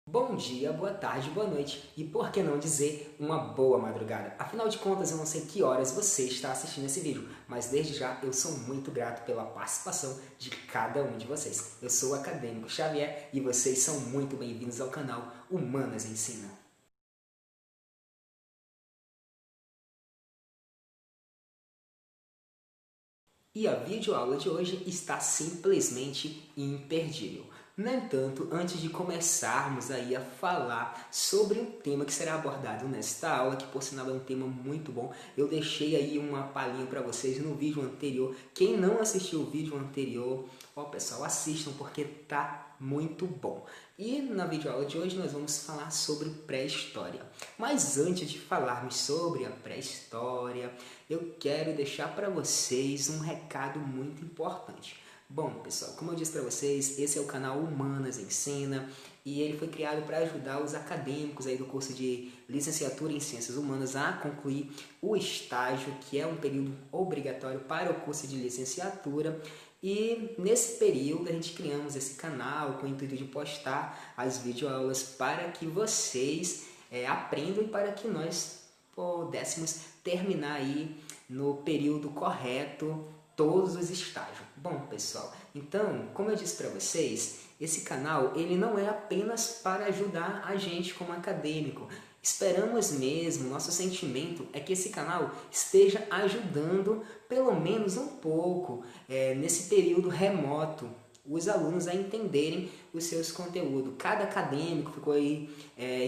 Bom dia, boa tarde, boa noite e por que não dizer uma boa madrugada? Afinal de contas, eu não sei que horas você está assistindo esse vídeo, mas desde já eu sou muito grato pela participação de cada um de vocês. Eu sou o Acadêmico Xavier e vocês são muito bem-vindos ao canal Humanas Ensina. E a videoaula de hoje está simplesmente imperdível. No entanto, antes de começarmos aí a falar sobre um tema que será abordado nesta aula, que por sinal é um tema muito bom, eu deixei aí uma palhinha para vocês no vídeo anterior. Quem não assistiu o vídeo anterior, ó pessoal, assistam porque tá muito bom. E na videoaula de hoje nós vamos falar sobre pré-história. Mas antes de falarmos sobre a pré-história, eu quero deixar para vocês um recado muito importante. Bom, pessoal, como eu disse para vocês, esse é o canal Humanas Ensina e ele foi criado para ajudar os acadêmicos aí do curso de Licenciatura em Ciências Humanas a concluir o estágio, que é um período obrigatório para o curso de licenciatura. E nesse período a gente criamos esse canal com o intuito de postar as videoaulas para que vocês aprendam e para que nós pudéssemos terminar aí no período correto todos os estágios. Bom, pessoal, então, como eu disse para vocês, esse canal ele não é apenas para ajudar a gente como acadêmico. Esperamos mesmo, nosso sentimento é que esse canal esteja ajudando pelo menos um pouco nesse período remoto os alunos a entenderem os seus conteúdos. Cada acadêmico ficou aí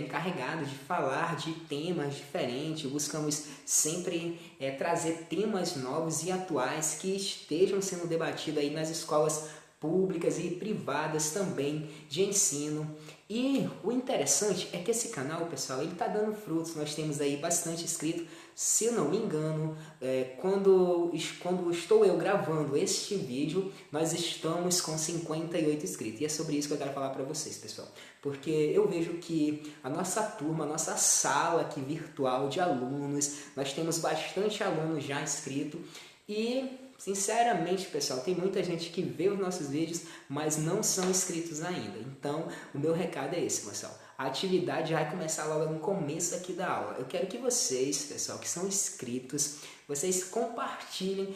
encarregado de falar de temas diferentes. Buscamos sempre trazer temas novos e atuais que estejam sendo debatidos aí nas escolas públicas e privadas também de ensino. E o interessante é que esse canal, pessoal, ele está dando frutos. Nós temos aí bastante inscritos. Se eu não me engano, quando estou eu gravando este vídeo, nós estamos com 58 inscritos. E é sobre isso que eu quero falar para vocês, pessoal. Porque eu vejo que a nossa turma, a nossa sala aqui virtual de alunos, nós temos bastante alunos já inscritos. E, sinceramente, pessoal, tem muita gente que vê os nossos vídeos, mas não são inscritos ainda. Então, o meu recado é esse, pessoal. A atividade vai começar logo no começo aqui da aula. Eu quero que vocês, pessoal, que são inscritos, vocês compartilhem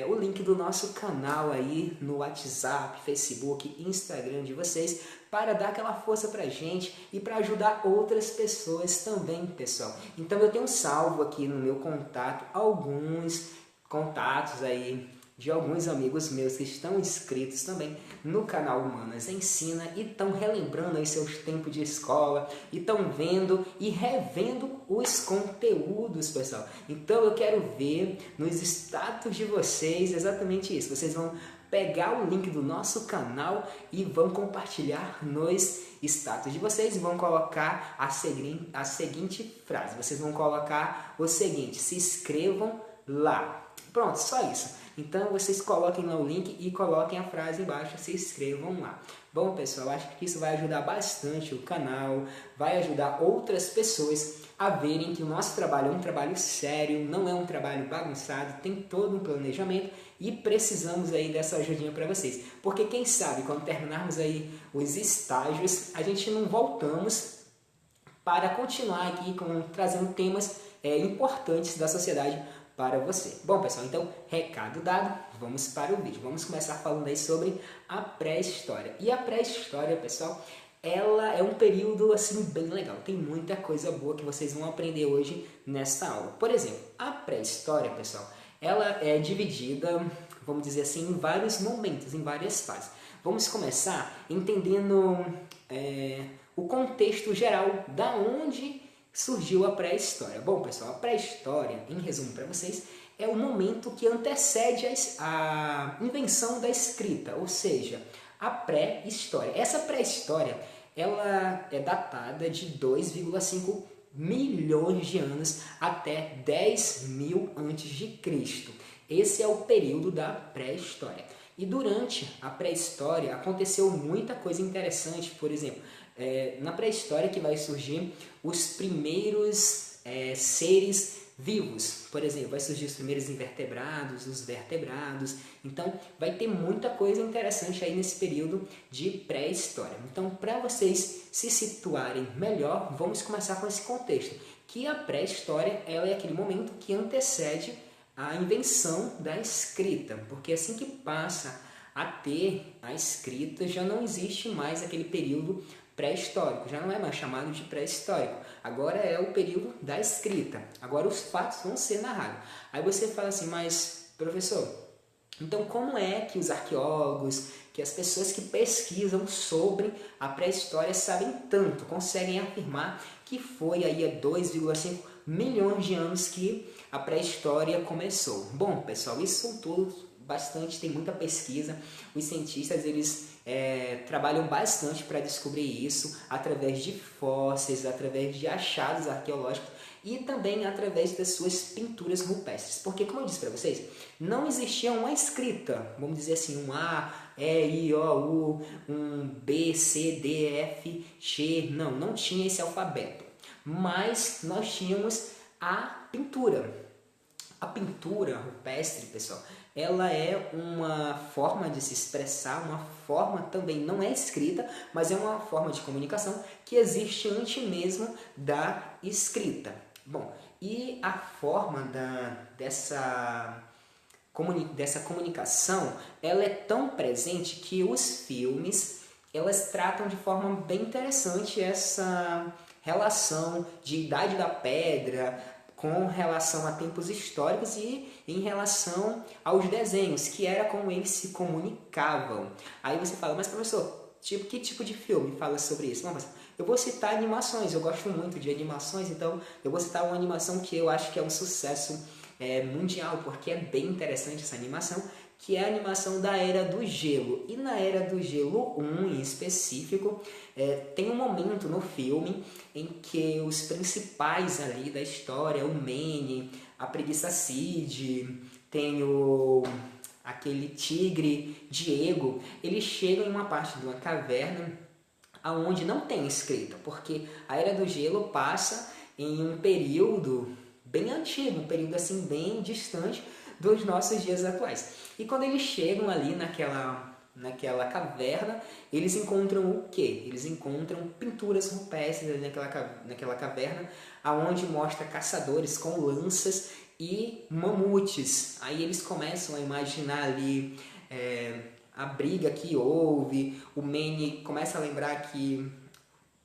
o link do nosso canal aí no WhatsApp, Facebook, Instagram de vocês, para dar aquela força pra gente e para ajudar outras pessoas também, pessoal. Então, eu tenho salvo aqui no meu contato alguns contatos aí de alguns amigos meus que estão inscritos também no canal Humanas Ensina e estão relembrando aí seus tempos de escola e estão vendo e revendo os conteúdos, pessoal. Então eu quero ver nos status de vocês exatamente isso. Vocês vão pegar o link do nosso canal e vão compartilhar nos status de vocês e vão colocar a seguinte frase. Vocês vão colocar o seguinte: se inscrevam lá. Pronto, só isso. Então vocês coloquem lá o link e coloquem a frase embaixo, se inscrevam lá. Bom, pessoal, acho que isso vai ajudar bastante o canal, vai ajudar outras pessoas a verem que o nosso trabalho é um trabalho sério, não é um trabalho bagunçado, tem todo um planejamento e precisamos aí dessa ajudinha para vocês. Porque quem sabe, quando terminarmos aí os estágios, a gente não voltamos para continuar aqui trazendo temas importantes da sociedade para você. Bom, pessoal, então, recado dado, vamos para o vídeo. Vamos começar falando aí sobre a pré-história. E a pré-história, pessoal, ela é um período, assim, bem legal. Tem muita coisa boa que vocês vão aprender hoje nessa aula. Por exemplo, a pré-história, pessoal, ela é dividida, vamos dizer assim, em vários momentos, em várias fases. Vamos começar entendendo o contexto geral da onde surgiu a pré-história. Bom, pessoal, a pré-história, em resumo para vocês, é o momento que antecede a invenção da escrita, ou seja, a pré-história. Essa pré-história, ela é datada de 2,5 milhões de anos até 10.000 a.C. Esse é o período da pré-história. E durante a pré-história aconteceu muita coisa interessante. Por exemplo, na pré-história que vai surgir os primeiros seres vivos. Por exemplo, vai surgir os primeiros invertebrados, os vertebrados. Então, vai ter muita coisa interessante aí nesse período de pré-história. Então, para vocês se situarem melhor, vamos começar com esse contexto, que a pré-história ela é aquele momento que antecede a invenção da escrita, porque assim que passa a ter a escrita, já não existe mais aquele período pré-histórico, já não é mais chamado de pré-histórico, agora é o período da escrita, agora os fatos vão ser narrados. Aí você fala assim, mas professor, então como é que os arqueólogos, que as pessoas que pesquisam sobre a pré-história sabem tanto, conseguem afirmar que foi aí há 2,5 milhões de anos que a pré-história começou? Bom, pessoal, isso são tudo bastante, tem muita pesquisa, os cientistas eles trabalham bastante para descobrir isso através de fósseis, através de achados arqueológicos e também através das suas pinturas rupestres, porque como eu disse para vocês, não existia uma escrita, vamos dizer assim, um A, E, I, O, U, um B, C, D, F, G, não tinha esse alfabeto, mas nós tínhamos a pintura. A pintura rupestre, pessoal, ela é uma forma de se expressar, uma forma também, não é escrita, mas é uma forma de comunicação que existe antes mesmo da escrita. Bom, e a forma dessa comunicação, ela é tão presente que os filmes, elas tratam de forma bem interessante essa relação de Idade da Pedra, com relação a tempos históricos e em relação aos desenhos, que era como eles se comunicavam. Aí você fala, mas professor, que tipo de filme fala sobre isso? Não, mas eu vou citar animações, eu gosto muito de animações, então eu vou citar uma animação que eu acho que é um sucesso mundial, porque é bem interessante essa animação, que é a animação da Era do Gelo. E na Era do Gelo 1 em específico, tem um momento no filme em que os principais ali da história, o Manny, a Preguiça Cid, tem aquele tigre Diego, eles chegam em uma parte de uma caverna onde não tem escrita, porque a Era do Gelo passa em um período bem antigo, um período assim bem distante dos nossos dias atuais. E quando eles chegam ali naquela caverna, eles encontram o quê? Eles encontram pinturas rupestres ali naquela caverna, aonde mostra caçadores com lanças e mamutes. Aí eles começam a imaginar ali a briga que houve, o Manny começa a lembrar que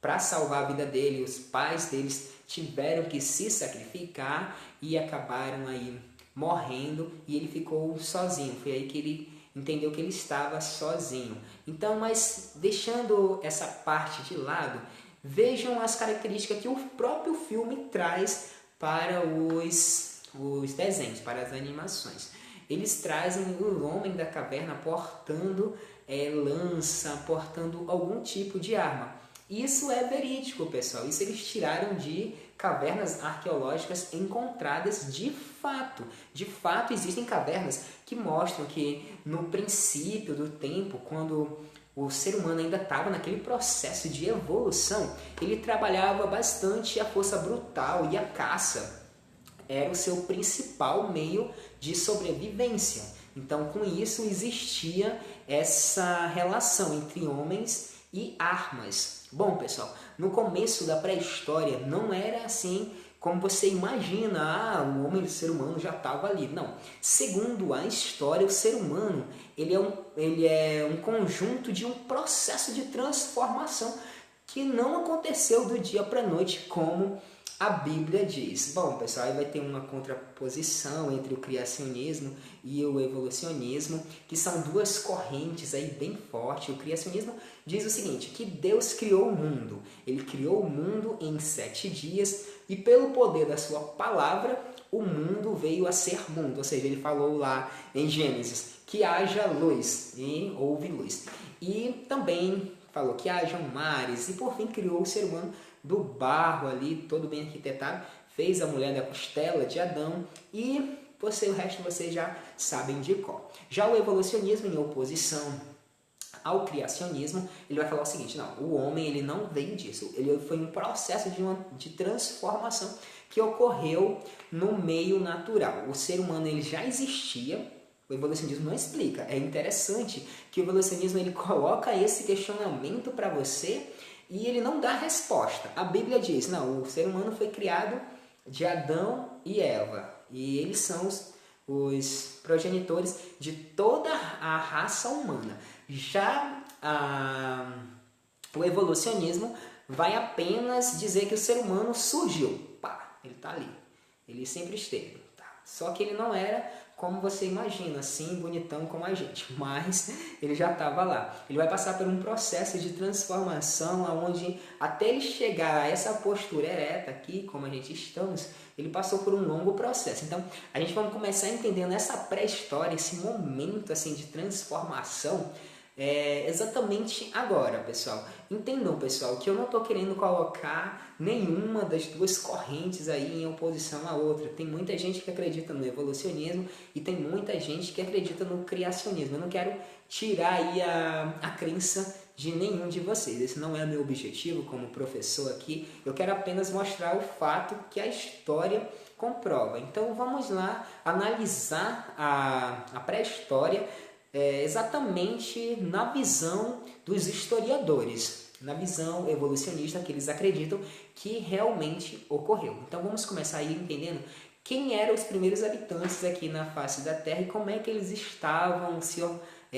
para salvar a vida dele, os pais deles tiveram que se sacrificar e acabaram aí morrendo e ele ficou sozinho. Foi aí que ele entendeu que ele estava sozinho. Então, mas deixando essa parte de lado, vejam as características que o próprio filme traz para os desenhos, para as animações. Eles trazem o homem da caverna portando lança, portando algum tipo de arma. Isso é verídico, pessoal. Isso eles tiraram de cavernas arqueológicas encontradas de fato. De fato, existem cavernas que mostram que no princípio do tempo, quando o ser humano ainda estava naquele processo de evolução, ele trabalhava bastante a força brutal e a caça. Era o seu principal meio de sobrevivência. Então, com isso, existia essa relação entre homens e armas. Bom, pessoal, no começo da pré-história não era assim como você imagina, o homem, o ser humano já estava ali. Não. Segundo a história, o ser humano ele é um conjunto de um processo de transformação que não aconteceu do dia para a noite, como a Bíblia diz. Bom, pessoal, aí vai ter uma contraposição entre o criacionismo e o evolucionismo, que são duas correntes aí bem fortes. O criacionismo diz o seguinte, que Deus criou o mundo. Ele criou o mundo em 7 dias e pelo poder da sua palavra, o mundo veio a ser mundo. Ou seja, ele falou lá em Gênesis que haja luz e houve luz. E também falou que hajam mares e por fim criou o ser humano do barro ali, todo bem arquitetado, fez a mulher da costela de Adão e o resto vocês já sabem de cor. Já o evolucionismo, em oposição ao criacionismo, ele vai falar o seguinte: não, o homem ele não veio disso, ele foi um processo de transformação que ocorreu no meio natural. O ser humano ele já existia. O evolucionismo não explica. É interessante que o evolucionismo ele coloca esse questionamento para você e ele não dá resposta. A Bíblia diz, não, o ser humano foi criado de Adão e Eva. E eles são os progenitores de toda a raça humana. Já o evolucionismo vai apenas dizer que o ser humano surgiu. Pá, ele está ali. Ele sempre esteve. Tá? Só que ele não era como você imagina, assim, bonitão como a gente. Mas ele já estava lá. Ele vai passar por um processo de transformação, onde até ele chegar a essa postura ereta aqui, como a gente estamos, ele passou por um longo processo. Então, a gente vai começar entendendo essa pré-história, esse momento assim de transformação, exatamente agora, pessoal. Entendam, pessoal, que eu não estou querendo colocar nenhuma das duas correntes aí em oposição à outra. Tem muita gente que acredita no evolucionismo e tem muita gente que acredita no criacionismo. Eu não quero tirar aí a crença de nenhum de vocês. Esse não é o meu objetivo como professor aqui. Eu quero apenas mostrar o fato que a história comprova. Então vamos lá analisar a pré-história exatamente na visão dos historiadores, na visão evolucionista que eles acreditam que realmente ocorreu. Então vamos começar aí entendendo quem eram os primeiros habitantes aqui na face da Terra e como é que eles estavam se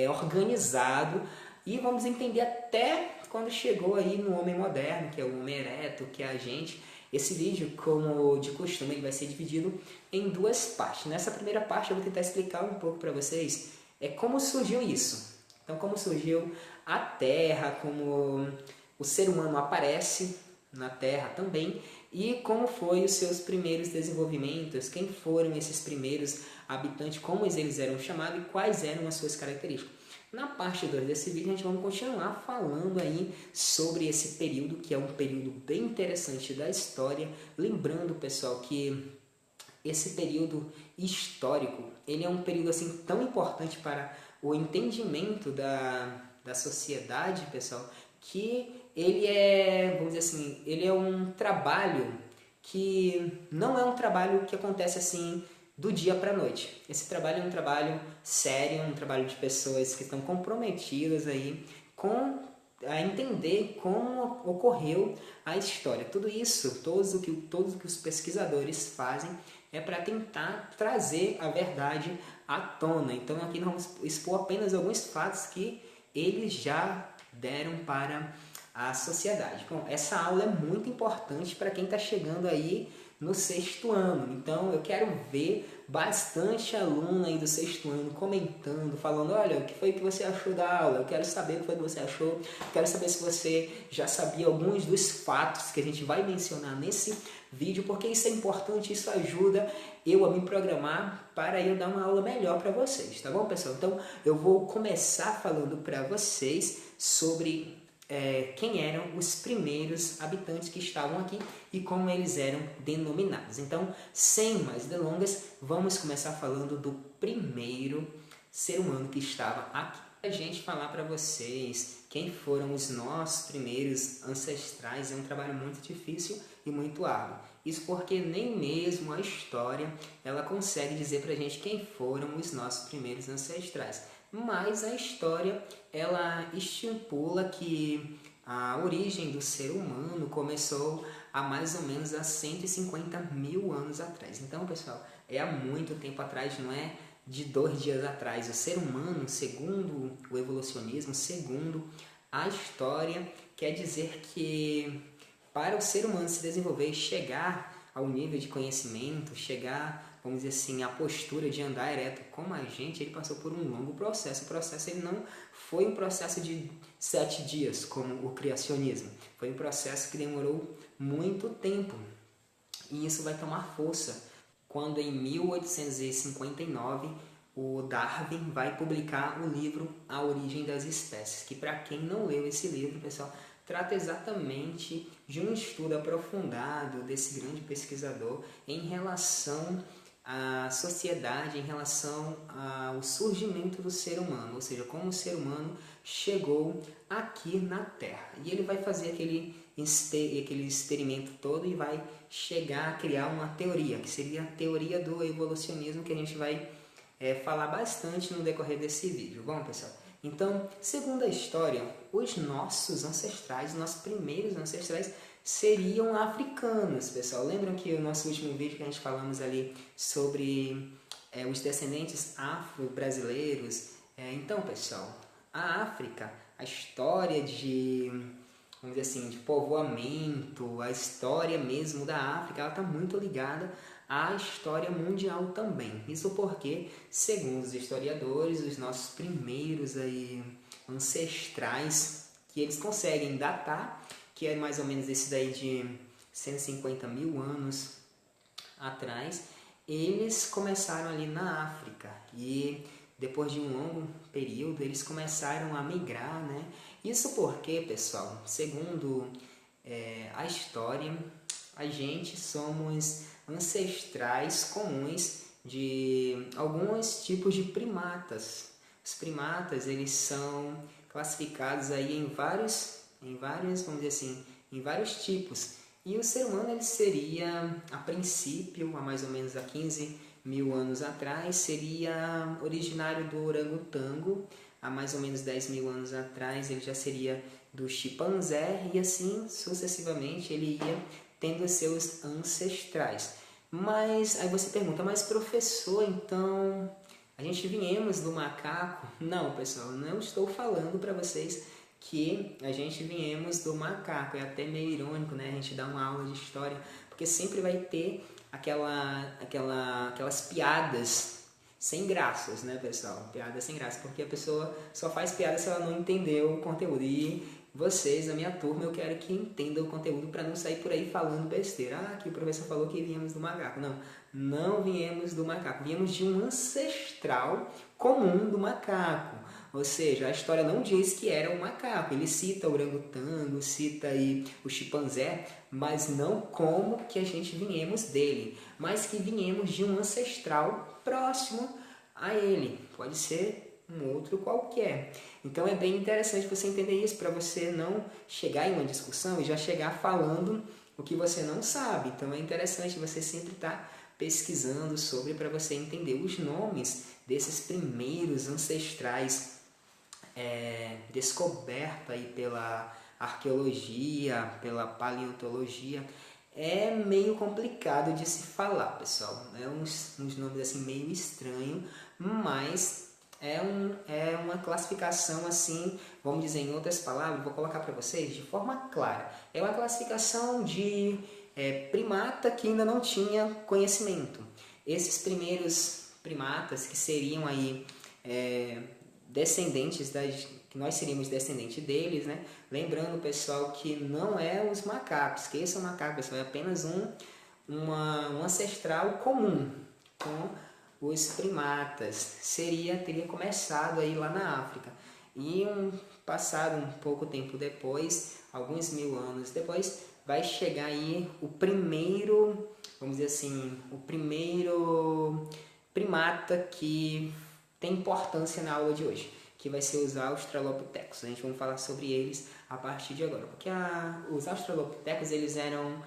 organizados. E vamos entender até quando chegou aí no homem moderno, que é o homem ereto, que é a gente. Esse vídeo, como de costume, ele vai ser dividido em duas partes. Nessa primeira parte eu vou tentar explicar um pouco para vocês como surgiu isso. Então, como surgiu a Terra, como o ser humano aparece na Terra também e como foi os seus primeiros desenvolvimentos, quem foram esses primeiros habitantes, como eles eram chamados e quais eram as suas características. Na parte 2 desse vídeo, a gente vai continuar falando aí sobre esse período, que é um período bem interessante da história. Lembrando, pessoal, que esse período histórico, ele é um período assim tão importante para o entendimento da sociedade, pessoal, que ele vamos dizer assim, ele é um trabalho que não é um trabalho que acontece assim do dia para a noite. Esse trabalho é um trabalho sério, um trabalho de pessoas que estão comprometidas aí com a entender como ocorreu a história. Tudo isso, todos o que os pesquisadores fazem é para tentar trazer a verdade à tona. Então aqui nós vamos expor apenas alguns fatos que eles já deram para a sociedade. Bom, essa aula é muito importante para quem está chegando aí no 6º ano. Então eu quero ver bastante aluno aí do 6º ano comentando, falando, olha, o que foi que você achou da aula? Eu quero saber o que foi que você achou. Eu quero saber se você já sabia alguns dos fatos que a gente vai mencionar nesse vídeo, porque isso é importante, isso ajuda eu a me programar para eu dar uma aula melhor para vocês, tá bom, pessoal? Então eu vou começar falando para vocês sobre quem eram os primeiros habitantes que estavam aqui e como eles eram denominados. Então, sem mais delongas, vamos começar falando do primeiro ser humano que estava aqui. A gente falar para vocês quem foram os nossos primeiros ancestrais é um trabalho muito difícil e muito árduo. Isso porque nem mesmo a história ela consegue dizer para a gente quem foram os nossos primeiros ancestrais. Mas a história ela estipula que a origem do ser humano começou há mais ou menos há 150 mil anos atrás. Então, pessoal, é há muito tempo atrás, não é de 2 dias atrás. O ser humano, segundo o evolucionismo, segundo a história, quer dizer que para o ser humano se desenvolver e chegar ao nível de conhecimento, chegar, vamos dizer assim, à postura de andar ereto como a gente, ele passou por um longo processo. O processo ele não foi um processo de 7 dias, como o criacionismo. Foi um processo que demorou muito tempo. E isso vai tomar força quando em 1859 o Darwin vai publicar o livro A Origem das Espécies, que para quem não leu esse livro, pessoal, trata exatamente de um estudo aprofundado desse grande pesquisador em relação a sociedade em relação ao surgimento do ser humano, ou seja, como o ser humano chegou aqui na Terra. E ele vai fazer aquele experimento todo e vai chegar a criar uma teoria, que seria a teoria do evolucionismo, que a gente vai falar bastante no decorrer desse vídeo. Bom, pessoal, então, segundo a história, os nossos ancestrais, nossos primeiros ancestrais, seriam africanos, pessoal. Lembram que o nosso último vídeo que a gente falamos ali sobre os descendentes afro-brasileiros? Então, pessoal, a África, a história de, vamos dizer assim, de povoamento, a história mesmo da África, ela está muito ligada à história mundial também. Isso porque, segundo os historiadores, os nossos primeiros ancestrais, que eles conseguem datar, que é mais ou menos esse daí de 150 mil anos atrás, eles começaram ali na África e depois de um longo período eles começaram a migrar, né? Isso porque, pessoal, segundo a história, a gente somos ancestrais comuns de alguns tipos de primatas. Os primatas, eles são classificados aí em vários, vamos dizer assim, em vários tipos. E o ser humano, ele seria, a princípio, há mais ou menos há 15 mil anos atrás, seria originário do orangotango. Há mais ou menos 10 mil anos atrás, ele já seria do chimpanzé, e assim sucessivamente ele ia tendo seus ancestrais. Mas aí você pergunta, mas professor, então a gente viemos do macaco? Não, pessoal, não estou falando para vocês que a gente viemos do macaco. É até meio irônico, né? A gente dá uma aula de história, porque sempre vai ter aquelas piadas sem graças, né, pessoal? Piadas sem graça, porque a pessoa só faz piada se ela não entendeu o conteúdo. E vocês, a minha turma, eu quero que entendam o conteúdo para não sair por aí falando besteira. Ah, que o professor falou que viemos do macaco. Não, não viemos do macaco. Viemos de um ancestral comum do macaco. Ou seja, a história não diz que era um macaco. Ele cita o orangotango, cita aí o chimpanzé, mas não como que a gente viemos dele, mas que viemos de um ancestral próximo a ele. Pode ser um outro qualquer. Então é bem interessante você entender isso, para você não chegar em uma discussão e já chegar falando o que você não sabe. Então é interessante você sempre estar pesquisando sobre, para você entender os nomes desses primeiros ancestrais descoberto aí pela arqueologia, pela paleontologia. É meio complicado de se falar, pessoal. É uns nomes assim meio estranho, mas é uma classificação assim, vamos dizer em outras palavras, vou colocar para vocês de forma clara. É uma classificação de primata que ainda não tinha conhecimento. Esses primeiros primatas que seriam aí descendentes que nós seríamos descendentes deles, né? Lembrando, pessoal, que não é os macacos, que esse é o macaco, pessoal, é apenas um ancestral comum com os primatas. Teria começado aí lá na África. E passado um pouco tempo depois, alguns mil anos depois, vai chegar aí o primeiro, vamos dizer assim, o primeiro primata que tem importância na aula de hoje, que vai ser os Australopithecus. A gente vai falar sobre eles a partir de agora, porque os Australopithecus, eles eram,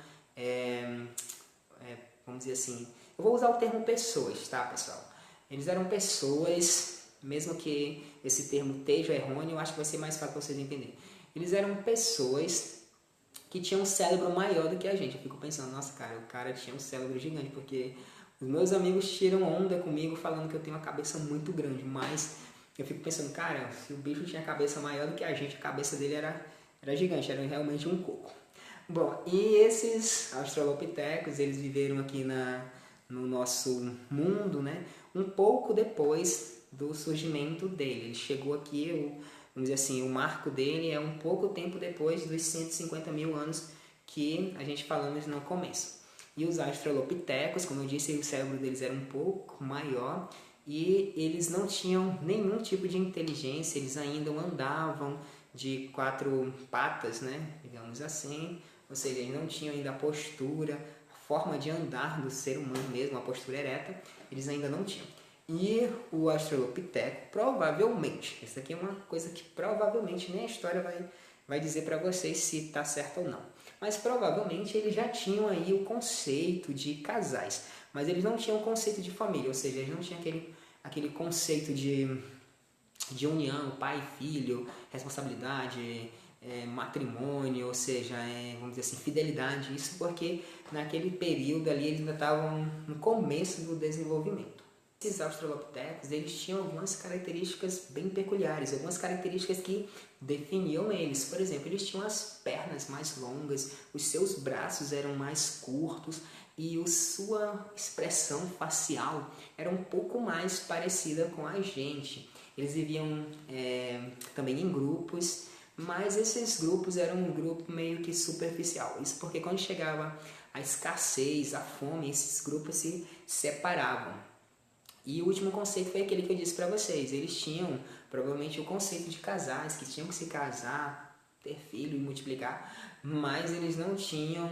vamos dizer assim, eu vou usar o termo pessoas, tá, pessoal? Eles eram pessoas, mesmo que esse termo esteja errôneo, eu acho que vai ser mais fácil para vocês entenderem. Eles eram pessoas que tinham um cérebro maior do que a gente. Eu fico pensando, nossa, cara, o cara tinha um cérebro gigante, porque os meus amigos tiram onda comigo falando que eu tenho uma cabeça muito grande, mas eu fico pensando, cara, se o bicho tinha a cabeça maior do que a gente cabeça dele era gigante, era realmente um coco. Bom, e esses Australopithecus, eles viveram aqui no nosso mundo, né, um pouco depois do surgimento dele. Ele chegou aqui, vamos dizer assim, o marco dele é um pouco tempo depois dos 150 mil anos que a gente falamos no começo. E os Australopithecus, como eu disse, o cérebro deles era um pouco maior e eles não tinham nenhum tipo de inteligência, eles ainda andavam de 4 patas, né, digamos assim, ou seja, eles não tinham ainda a postura, a forma de andar do ser humano mesmo, a postura ereta, eles ainda não tinham. E o Australopiteco, provavelmente, isso aqui é uma coisa que provavelmente nem a história vai dizer para vocês se está certo ou não, mas provavelmente eles já tinham aí o conceito de casais, mas eles não tinham o conceito de família, ou seja, eles não tinham aquele conceito de união, pai e filho, responsabilidade, matrimônio, ou seja, vamos dizer assim, fidelidade, isso porque naquele período ali eles ainda estavam no começo do desenvolvimento. Esses australopitecos, eles tinham algumas características bem peculiares, algumas características que definiam eles. Por exemplo, eles tinham as pernas mais longas, os seus braços eram mais curtos e a sua expressão facial era um pouco mais parecida com a gente. Eles viviam também em grupos, mas esses grupos eram um grupo meio que superficial. Isso porque quando chegava a escassez, a fome, esses grupos se separavam. E o último conceito foi aquele que eu disse para vocês. Eles tinham provavelmente o conceito de casais, que tinham que se casar, ter filho e multiplicar, mas eles não tinham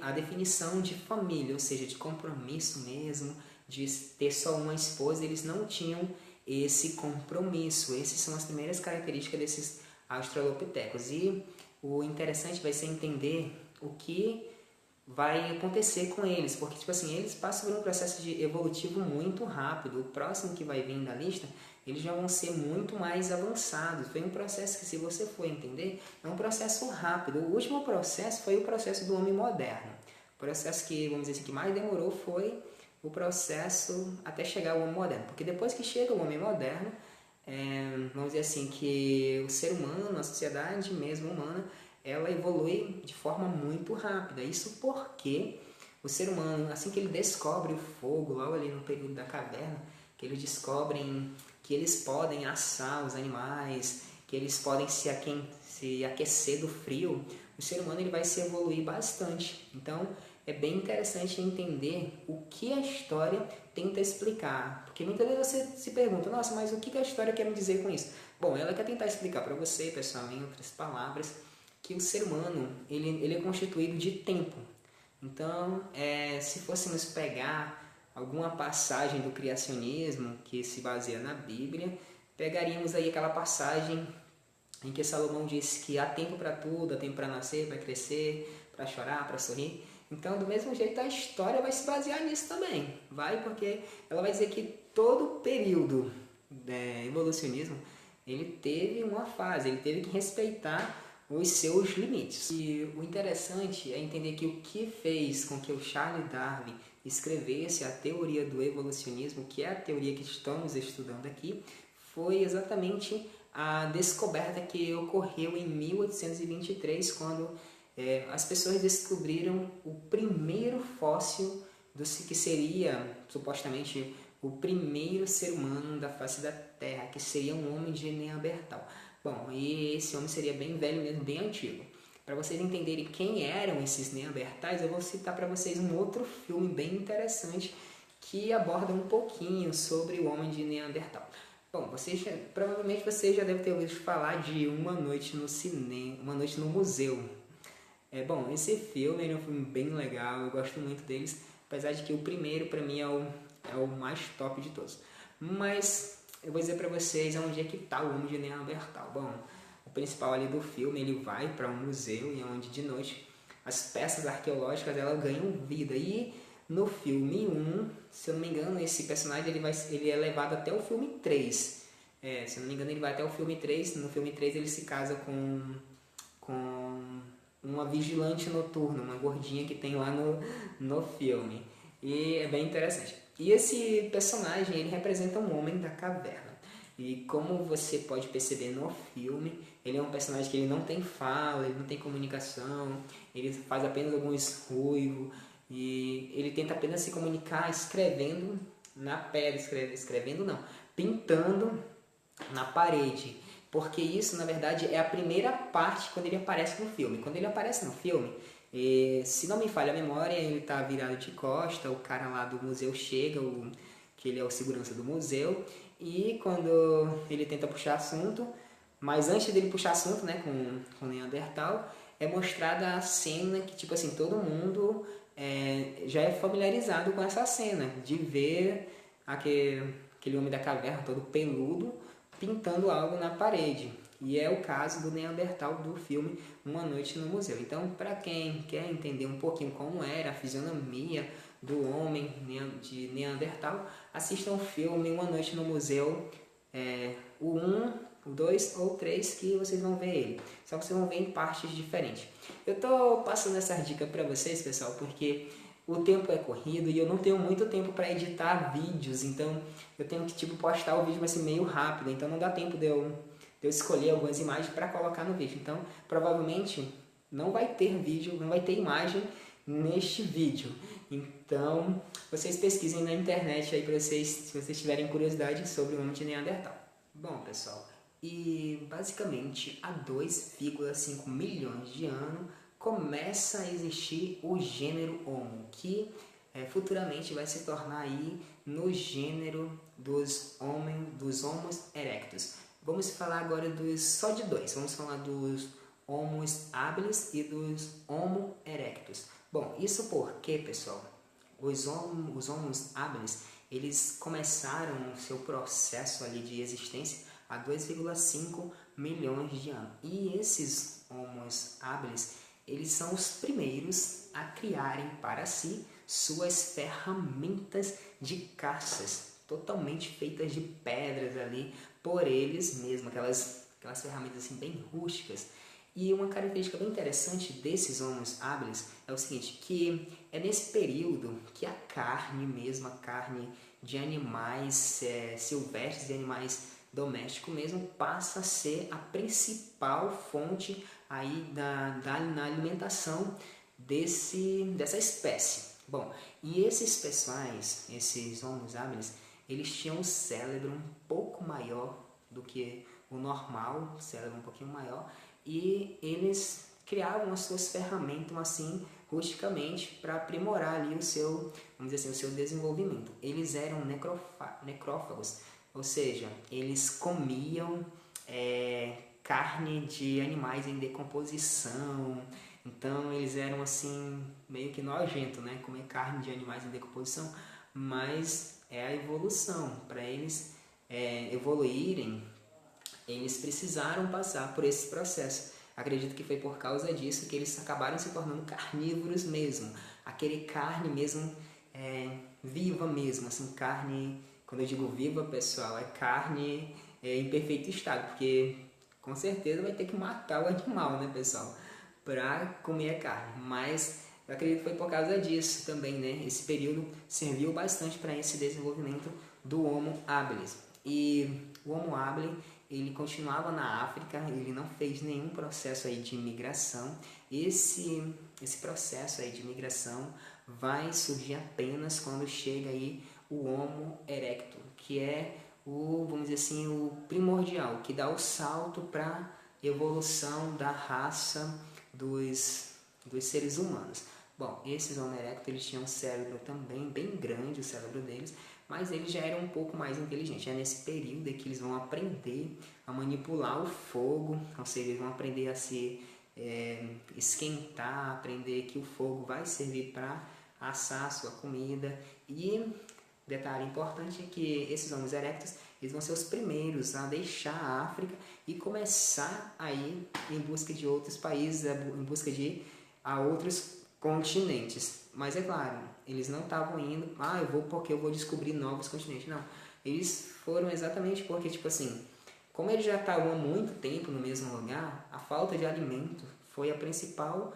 a definição de família, ou seja, de compromisso mesmo, de ter só uma esposa. Eles não tinham esse compromisso. Essas são as primeiras características desses australopitecos. E o interessante vai ser entender o que vai acontecer com eles, porque tipo assim, eles passam por um processo evolutivo muito rápido. O próximo que vai vir da lista, eles já vão ser muito mais avançados. Foi um processo que, se você for entender, é um processo rápido. O último processo foi o processo do homem moderno. O processo que, vamos dizer assim, que mais demorou foi o processo até chegar ao homem moderno, porque depois que chega o homem moderno, vamos dizer assim, que o ser humano, a sociedade mesmo humana, ela evolui de forma muito rápida. Isso porque o ser humano, assim que ele descobre o fogo, logo ali no período da caverna, que eles descobrem que eles podem assar os animais, que eles podem se aquecer do frio, o ser humano ele vai se evoluir bastante. Então é bem interessante entender o que a história tenta explicar, porque muitas vezes você se pergunta, nossa, mas o que a história quer me dizer com isso? Bom, ela quer tentar explicar para você, pessoal, em outras palavras, que o ser humano ele é constituído de tempo. Então, se fôssemos pegar alguma passagem do criacionismo que se baseia na Bíblia, pegaríamos aí aquela passagem em que Salomão disse que há tempo para tudo, há tempo para nascer, para crescer, para chorar, para sorrir. Então, do mesmo jeito, a história vai se basear nisso também. Porque ela vai dizer que todo período do evolucionismo, ele teve uma fase, ele teve que respeitar os seus limites. E o interessante é entender que o que fez com que o Charles Darwin escrevesse a teoria do evolucionismo, que é a teoria que estamos estudando aqui, foi exatamente a descoberta que ocorreu em 1823, quando as pessoas descobriram o primeiro fóssil que seria supostamente o primeiro ser humano da face da Terra, que seria um homem de Neandertal. Bom, e esse homem seria bem velho mesmo, bem antigo. Para vocês entenderem quem eram esses Neandertais, eu vou citar para vocês um outro filme bem interessante que aborda um pouquinho sobre o homem de Neandertal. Bom, provavelmente vocês já devem ter ouvido falar de Uma Noite no Cinema, Uma Noite no Museu. Bom, esse filme é um filme bem legal, eu gosto muito deles, apesar de que o primeiro para mim é o mais top de todos. Mas eu vou dizer para vocês onde é que está o homem de Neandertal. Bom, o principal ali do filme, ele vai para um museu e onde de noite as peças arqueológicas elas ganham vida. E no filme 1, se eu não me engano, esse personagem ele é levado até o filme 3. Se eu não me engano, ele vai até o filme 3. No filme 3 ele se casa com uma vigilante noturna, uma gordinha que tem lá no filme. E é bem interessante. E esse personagem, ele representa um homem da caverna. E como você pode perceber no filme, ele é um personagem que ele não tem fala, ele não tem comunicação, ele faz apenas alguns ruivos, e ele tenta apenas se comunicar escrevendo na pedra, escrevendo não, pintando na parede. Porque isso, na verdade, é a primeira parte quando ele aparece no filme. Quando ele aparece no filme, se não me falha a memória, ele está virado de costa, o cara lá do museu chega, que ele é o segurança do museu, e quando ele tenta puxar assunto, Mas antes dele puxar assunto, né, com Neandertal, é mostrada a cena que, tipo assim, todo mundo já é familiarizado com essa cena, de ver aquele homem da caverna todo peludo pintando algo na parede. E é o caso do Neandertal do filme Uma Noite no Museu. Então, para quem quer entender um pouquinho como era a fisionomia do homem de Neandertal, assistam o filme Uma Noite no Museu, o 1, o 2 ou 3, que vocês vão ver ele. Só que vocês vão ver em partes diferentes. Eu tô passando essa dica para vocês, pessoal, porque o tempo é corrido e eu não tenho muito tempo para editar vídeos, então eu tenho que postar o vídeo assim, meio rápido, então não dá tempo de eu escolher algumas imagens para colocar no vídeo. Então, provavelmente não vai ter vídeo, não vai ter imagem neste vídeo. Então, vocês pesquisem na internet aí para vocês, se vocês tiverem curiosidade sobre o homem de Neandertal. Bom, pessoal, e basicamente há 2,5 milhões de anos começa a existir o gênero Homo, que futuramente vai se tornar aí no gênero dos Homos erectus. Vamos falar agora só de dois, vamos falar dos Homo habilis e dos Homo erectus. Bom, isso porque, pessoal, os Homo habilis, eles começaram o seu processo ali de existência há 2,5 milhões de anos. E esses Homo habilis, eles são os primeiros a criarem para si suas ferramentas de caças, totalmente feitas de pedras ali, por eles mesmos, aquelas ferramentas assim bem rústicas. E uma característica bem interessante desses Homo habilis é o seguinte, que é nesse período que a carne mesmo, a carne de animais silvestres e animais domésticos mesmo, passa a ser a principal fonte aí na alimentação dessa espécie. Bom, e esses pessoais, esses Homo habilis, eles tinham um cérebro um pouco maior do que o normal, um cérebro um pouquinho maior, e eles criavam as suas ferramentas assim, rusticamente, para aprimorar ali o seu, vamos dizer assim, o seu desenvolvimento. Eles eram necrófagos, ou seja, eles comiam carne de animais em decomposição. Então eles eram assim, meio que nojento, né? Comer carne de animais em decomposição, mas é a evolução. Para eles evoluírem, eles precisaram passar por esse processo. Acredito que foi por causa disso que eles acabaram se tornando carnívoros mesmo. Aquele carne mesmo viva mesmo, assim, carne, quando eu digo viva, pessoal, é carne em perfeito estado, porque com certeza vai ter que matar o animal, né, pessoal, para comer a carne. Mas eu acredito que foi por causa disso também, né? Esse período serviu bastante para esse desenvolvimento do Homo habilis. E o Homo habilis, ele continuava na África, ele não fez nenhum processo aí de migração. Esse processo aí de migração vai surgir apenas quando chega aí o Homo erectus, que é vamos dizer assim, o primordial, que dá o salto para a evolução da raça dos seres humanos. Bom, esses Homo erectus, eles tinham um cérebro também bem grande, o cérebro deles, mas eles já eram um pouco mais inteligentes. É nesse período que eles vão aprender a manipular o fogo, ou seja, eles vão aprender a se esquentar, aprender que o fogo vai servir para assar a sua comida. E detalhe importante é que esses Homo erectus, eles vão ser os primeiros a deixar a África e começar a ir em busca de outros países, em busca de ir a outros continentes. Mas é claro, eles não estavam indo, eu vou porque eu vou descobrir novos continentes. Não, eles foram exatamente porque, tipo assim, como eles já estavam há muito tempo no mesmo lugar, a falta de alimento foi a principal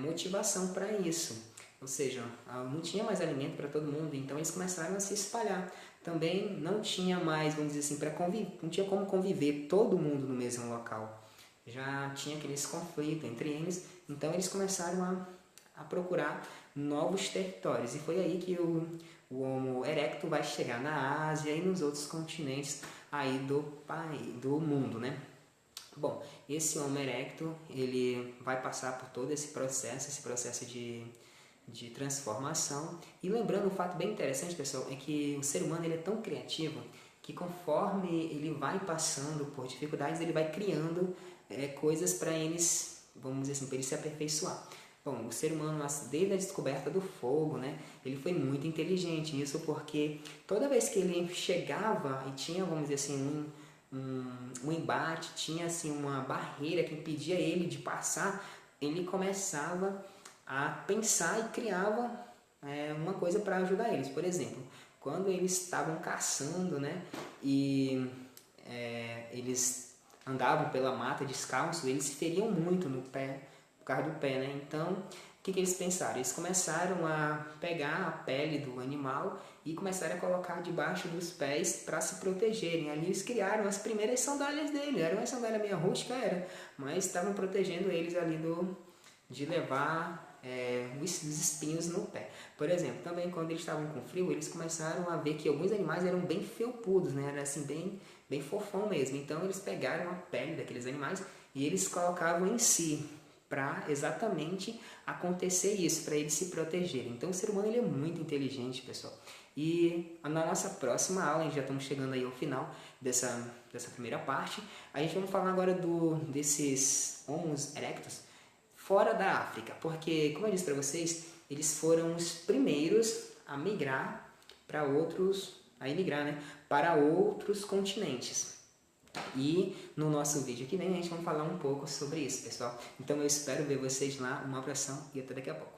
motivação para isso. Ou seja, não tinha mais alimento para todo mundo, então eles começaram a se espalhar. Também não tinha mais, vamos dizer assim, não tinha como conviver todo mundo no mesmo local. Já tinha aqueles conflitos entre eles, então eles começaram a procurar novos territórios. E foi aí que o Homo erectus vai chegar na Ásia e nos outros continentes aí do mundo, né? Bom, esse Homo erectus, ele vai passar por todo esse processo de transformação. E lembrando um fato bem interessante, pessoal, é que o ser humano ele é tão criativo que conforme ele vai passando por dificuldades, ele vai criando coisas para eles, vamos dizer assim, para ele se aperfeiçoar. Bom, o ser humano, desde a descoberta do fogo, né, ele foi muito inteligente. Isso porque toda vez que ele chegava e tinha, vamos dizer assim, um embate, tinha assim uma barreira que impedia ele de passar, ele começava a pensar e criava uma coisa para ajudar eles. Por exemplo, quando eles estavam caçando, né, e eles andavam pela mata descalços, eles se feriam muito no pé, por causa do pé, né? Então, o que eles pensaram? Eles começaram a pegar a pele do animal e começaram a colocar debaixo dos pés para se protegerem. Ali eles criaram as primeiras sandálias dele. Era uma sandália meio rústica, mas estavam protegendo eles ali de levar os espinhos no pé. Por exemplo, também quando eles estavam com frio, eles começaram a ver que alguns animais eram bem felpudos, né? Era assim, bem fofão mesmo. Então eles pegaram a pele daqueles animais e eles colocavam em si, para exatamente acontecer isso, para eles se protegerem. Então o ser humano ele é muito inteligente, pessoal. E na nossa próxima aula, a gente já estamos chegando aí ao final dessa primeira parte, a gente vai falar agora desses Homo erectus fora da África, porque, como eu disse para vocês, eles foram os primeiros a migrar para né, para outros continentes. E no nosso vídeo que vem a gente vai falar um pouco sobre isso, pessoal. Então eu espero ver vocês lá. Um abração e até daqui a pouco.